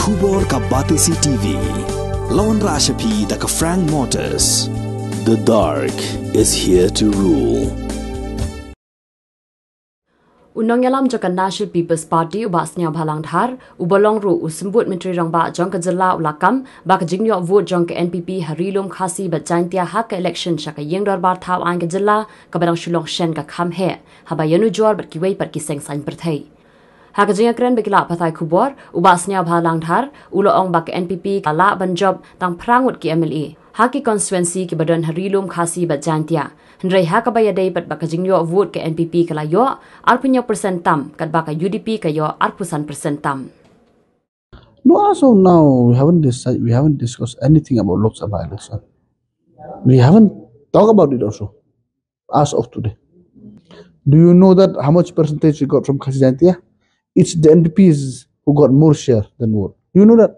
Khubor ka Batesi TV. Lawan Rashapi da ka Frank Motors. The dark is here to rule. Unong yalam jo National People's Party ubasnya bhalang dhar ubolong ru usembut menteri rangba jong ka jilla ulakam ba ka Jingïoh vote jong ka NPP harilum Khasi-Jaiñtia hak ka election shaka yeng dor bar thaw ang ka jilla ka barang shulong shen ka Kham he haba yanu jor bat Kiwei par ki seng sain perthai hak jingya kren bekila pathai khubor ubasnya bhalang dhar ulo ong ba ka NPP ka la ban job tang prangut ki MLA haki constituency ki badon harilum Khasi-Jaiñtia Hendrai haka baya day pat baka Jingïoh vote ke NPP kala yo arpunya persen tam kat baka UDP ka yo arpusan persen tam. No, as of now we haven't discussed anything about Lok Sabha election. We haven't talked about it also as of today. Do you know that how much percentage we got from Khasi-Jaiñtia? It's the NPPs who got more share than vote. Do you know that?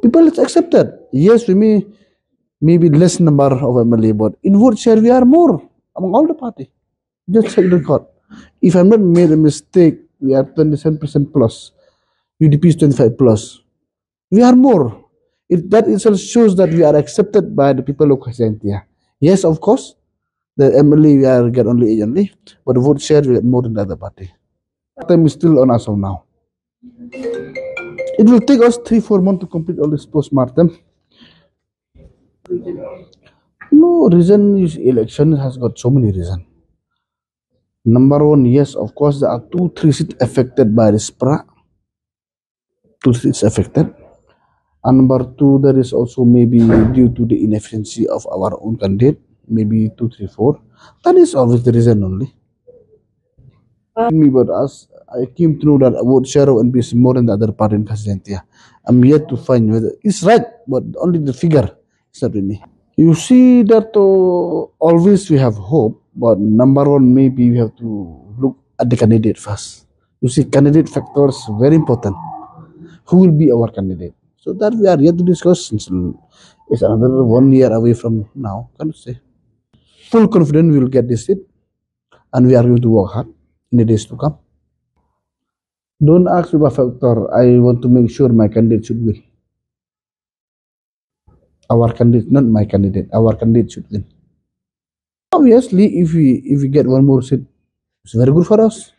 People, it's accepted. Yes, we may maybe less number of MLA, but in vote share we are more among all the party. Just check the record. If I'm not made a mistake, we are 27% plus. UDP is 25 plus. We are more. That itself shows that we are accepted by the people of Khasi-Jaiñtia. Yes, of course, the MLA we are get only 8 only, but the vote share we get more than the other party. Time is still on us now. It will take us 3-4 months to complete all this post-mortem. No reason is election has got so many reasons. Number one, yes, of course, there are 2-3 seats affected by this SPRA. 2 seats affected. And number two, there is also maybe due to the inefficiency of our own candidate, maybe 2-3-4. That is always the reason only. Me, but as I came to know that vote share of NPP is more than the other party in Khasi-Jaiñtia. I'm yet to find whether it's right, but only the figure is not with me. You see that always we have hope, but number one, maybe we have to look at the candidate first. You see, candidate factors very important. Who will be our candidate? So that we are yet to discuss. It's another 1 year away from now. Can you say? Full confidence we will get this seat, and we are going to work hard in the days to come. Don't ask me about factor. I want to make sure my candidate should win. Our candidate, not my candidate. Our candidate should win. Obviously, if we get one more seat, it's very good for us.